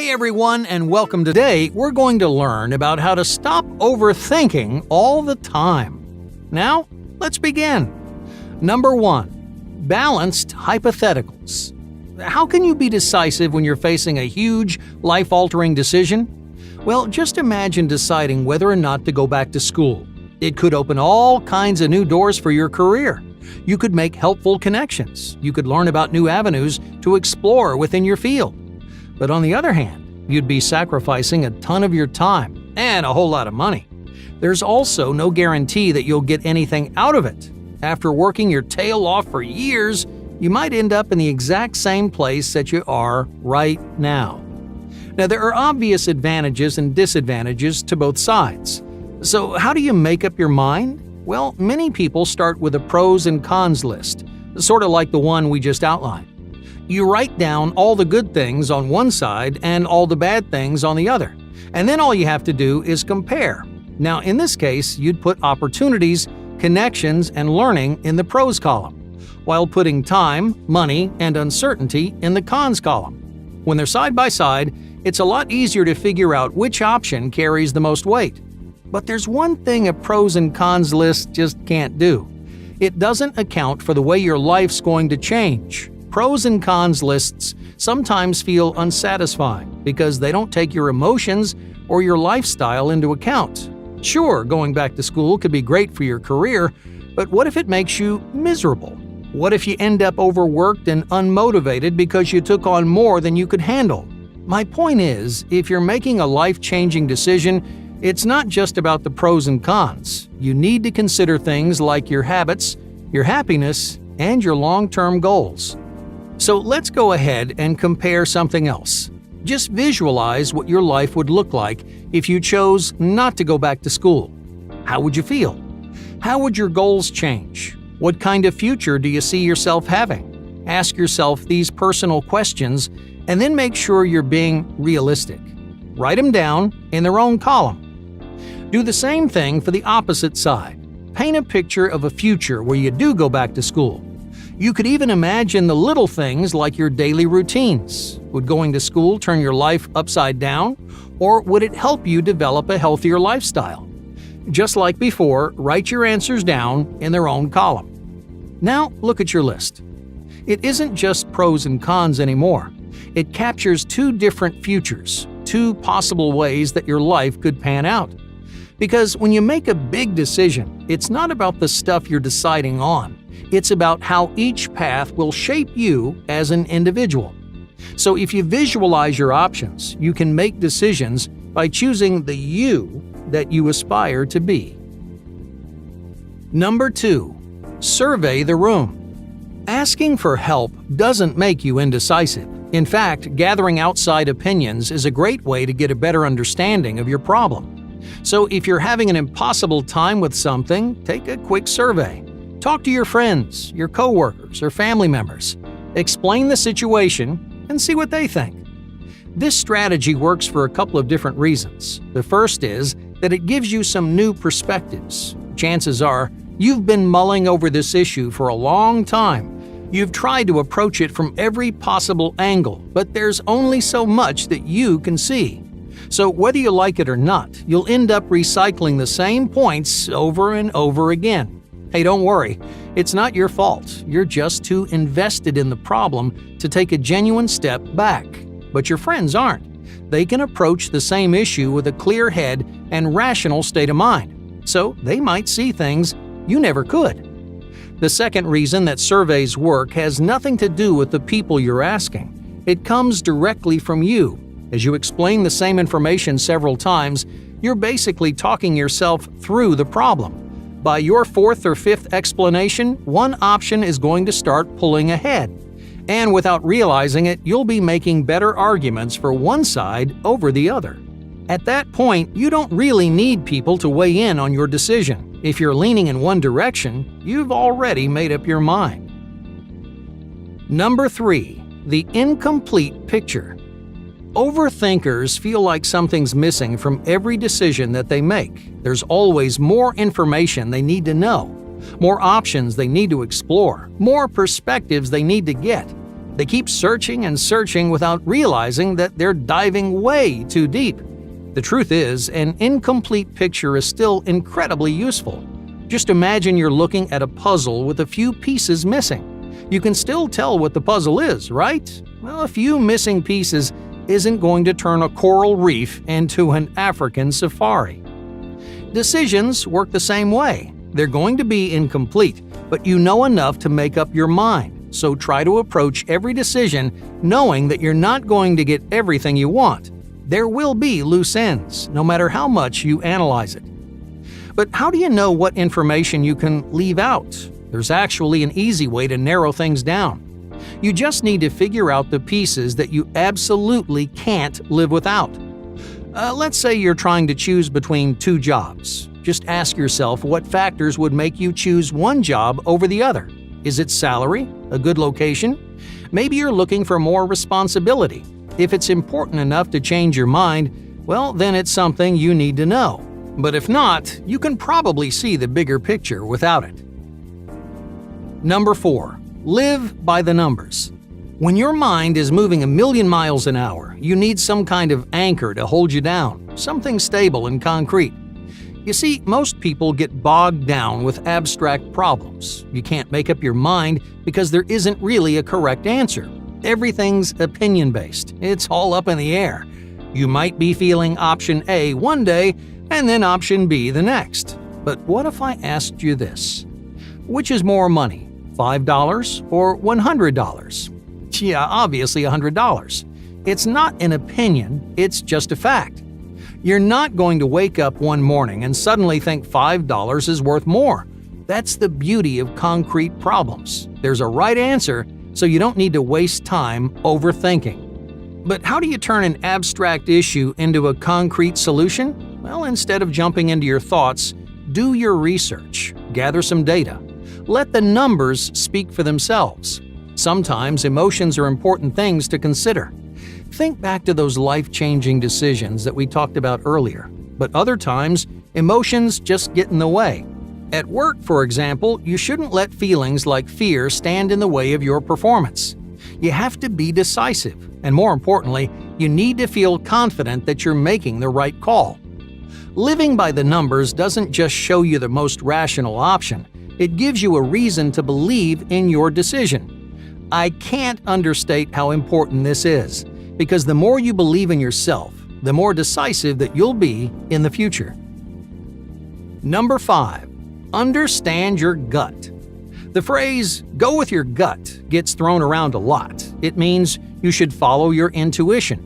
Hey everyone, and welcome. Today, we're going to learn about how to stop overthinking all the time. Now, let's begin. Number 1. Balanced hypotheticals. How can you be decisive when you're facing a huge, life-altering decision? Well, just imagine deciding whether or not to go back to school. It could open all kinds of new doors for your career. You could make helpful connections. You could learn about new avenues to explore within your field. But on the other hand, you'd be sacrificing a ton of your time and a whole lot of money. There's also no guarantee that you'll get anything out of it. After working your tail off for years, you might end up in the exact same place that you are right now. Now, there are obvious advantages and disadvantages to both sides. So how do you make up your mind? Well, many people start with a pros and cons list, sort of like the one we just outlined. You write down all the good things on one side and all the bad things on the other, and then all you have to do is compare. Now, in this case, you'd put opportunities, connections, and learning in the pros column, while putting time, money, and uncertainty in the cons column. When they're side by side, it's a lot easier to figure out which option carries the most weight. But there's one thing a pros and cons list just can't do. It doesn't account for the way your life's going to change. Pros and cons lists sometimes feel unsatisfying because they don't take your emotions or your lifestyle into account. Sure, going back to school could be great for your career, but what if it makes you miserable? What if you end up overworked and unmotivated because you took on more than you could handle? My point is, if you're making a life-changing decision, it's not just about the pros and cons. You need to consider things like your habits, your happiness, and your long-term goals. So let's go ahead and compare something else. Just visualize what your life would look like if you chose not to go back to school. How would you feel? How would your goals change? What kind of future do you see yourself having? Ask yourself these personal questions and then make sure you're being realistic. Write them down in their own column. Do the same thing for the opposite side. Paint a picture of a future where you do go back to school. You could even imagine the little things like your daily routines. Would going to school turn your life upside down, or would it help you develop a healthier lifestyle? Just like before, write your answers down in their own column. Now look at your list. It isn't just pros and cons anymore. It captures two different futures, two possible ways that your life could pan out. Because when you make a big decision, it's not about the stuff you're deciding on. It's about how each path will shape you as an individual. So if you visualize your options, you can make decisions by choosing the you that you aspire to be. Number 2. Survey the room. Asking for help doesn't make you indecisive. In fact, gathering outside opinions is a great way to get a better understanding of your problem. So if you're having an impossible time with something, take a quick survey. Talk to your friends, your coworkers, or family members. Explain the situation and see what they think. This strategy works for a couple of different reasons. The first is that it gives you some new perspectives. Chances are you've been mulling over this issue for a long time. You've tried to approach it from every possible angle, but there's only so much that you can see. So whether you like it or not, you'll end up recycling the same points over and over again. Hey, don't worry. It's not your fault. You're just too invested in the problem to take a genuine step back. But your friends aren't. They can approach the same issue with a clear head and rational state of mind. So they might see things you never could. The second reason that surveys work has nothing to do with the people you're asking. It comes directly from you. As you explain the same information several times, you're basically talking yourself through the problem. By your fourth or fifth explanation, one option is going to start pulling ahead. And without realizing it, you'll be making better arguments for one side over the other. At that point, you don't really need people to weigh in on your decision. If you're leaning in one direction, you've already made up your mind. Number 3. The incomplete picture. Overthinkers feel like something's missing from every decision that they make. There's always more information they need to know, more options they need to explore, more perspectives they need to get. They keep searching and searching without realizing that they're diving way too deep. The truth is, an incomplete picture is still incredibly useful. Just imagine you're looking at a puzzle with a few pieces missing. You can still tell what the puzzle is, right? Well, a few missing pieces isn't going to turn a coral reef into an African safari. Decisions work the same way. They're going to be incomplete, but you know enough to make up your mind. So try to approach every decision knowing that you're not going to get everything you want. There will be loose ends, no matter how much you analyze it. But how do you know what information you can leave out? There's actually an easy way to narrow things down. You just need to figure out the pieces that you absolutely can't live without. Let's say you're trying to choose between two jobs. Just ask yourself what factors would make you choose one job over the other. Is it salary? A good location? Maybe you're looking for more responsibility. If it's important enough to change your mind, well, then it's something you need to know. But if not, you can probably see the bigger picture without it. Number 4. Live by the numbers. When your mind is moving 1,000,000 miles an hour, you need some kind of anchor to hold you down, something stable and concrete. You see, most people get bogged down with abstract problems. You can't make up your mind because there isn't really a correct answer. Everything's opinion-based. It's all up in the air. You might be feeling option A one day and then option B the next. But what if I asked you this? Which is more money, $5 or $100? Yeah, obviously $100. It's not an opinion, it's just a fact. You're not going to wake up one morning and suddenly think $5 is worth more. That's the beauty of concrete problems. There's a right answer, so you don't need to waste time overthinking. But how do you turn an abstract issue into a concrete solution? Well, instead of jumping into your thoughts, do your research, gather some data. Let the numbers speak for themselves. Sometimes emotions are important things to consider. Think back to those life-changing decisions that we talked about earlier. But other times, emotions just get in the way. At work, for example, you shouldn't let feelings like fear stand in the way of your performance. You have to be decisive, and more importantly, you need to feel confident that you're making the right call. Living by the numbers doesn't just show you the most rational option, it gives you a reason to believe in your decision. I can't understate how important this is, because the more you believe in yourself, the more decisive that you'll be in the future. Number 5. Understand your gut. The phrase, "go with your gut," gets thrown around a lot. It means you should follow your intuition.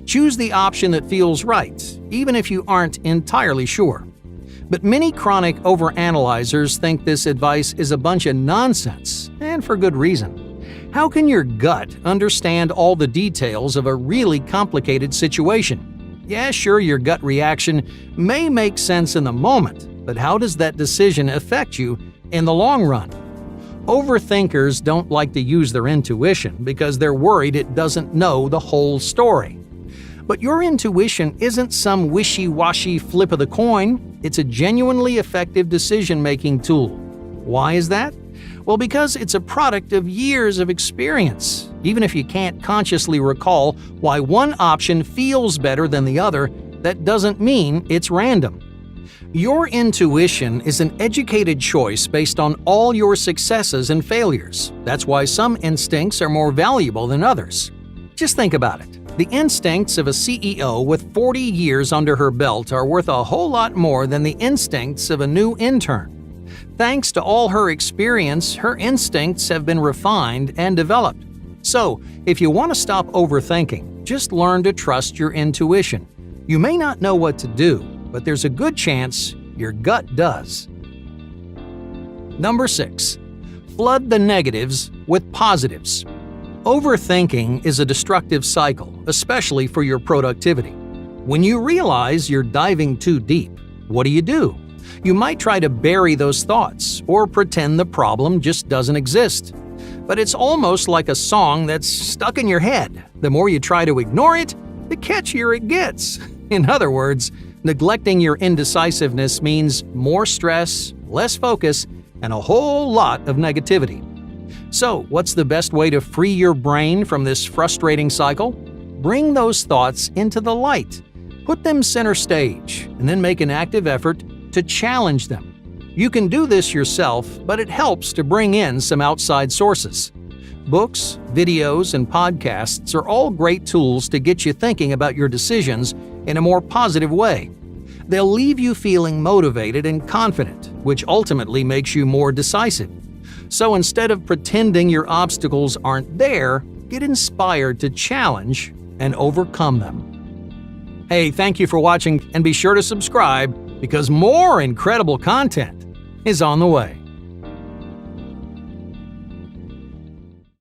Choose the option that feels right, even if you aren't entirely sure. But many chronic overanalyzers think this advice is a bunch of nonsense, and for good reason. How can your gut understand all the details of a really complicated situation? Yeah, sure, your gut reaction may make sense in the moment, but how does that decision affect you in the long run? Overthinkers don't like to use their intuition because they're worried it doesn't know the whole story. But your intuition isn't some wishy-washy flip of the coin, it's a genuinely effective decision-making tool. Why is that? Well, because it's a product of years of experience. Even if you can't consciously recall why one option feels better than the other, that doesn't mean it's random. Your intuition is an educated choice based on all your successes and failures. That's why some instincts are more valuable than others. Just think about it. The instincts of a CEO with 40 years under her belt are worth a whole lot more than the instincts of a new intern. Thanks to all her experience, her instincts have been refined and developed. So, if you want to stop overthinking, just learn to trust your intuition. You may not know what to do, but there's a good chance your gut does. Number 6. Flood the negatives with positives. Overthinking is a destructive cycle, especially for your productivity. When you realize you're diving too deep, what do? You might try to bury those thoughts or pretend the problem just doesn't exist. But it's almost like a song that's stuck in your head. The more you try to ignore it, the catchier it gets. In other words, neglecting your indecisiveness means more stress, less focus, and a whole lot of negativity. So, what's the best way to free your brain from this frustrating cycle? Bring those thoughts into the light. Put them center stage, and then make an active effort to challenge them. You can do this yourself, but it helps to bring in some outside sources. Books, videos, and podcasts are all great tools to get you thinking about your decisions in a more positive way. They'll leave you feeling motivated and confident, which ultimately makes you more decisive. So instead of pretending your obstacles aren't there, get inspired to challenge and overcome them. Hey, thank you for watching, and be sure to subscribe because more incredible content is on the way.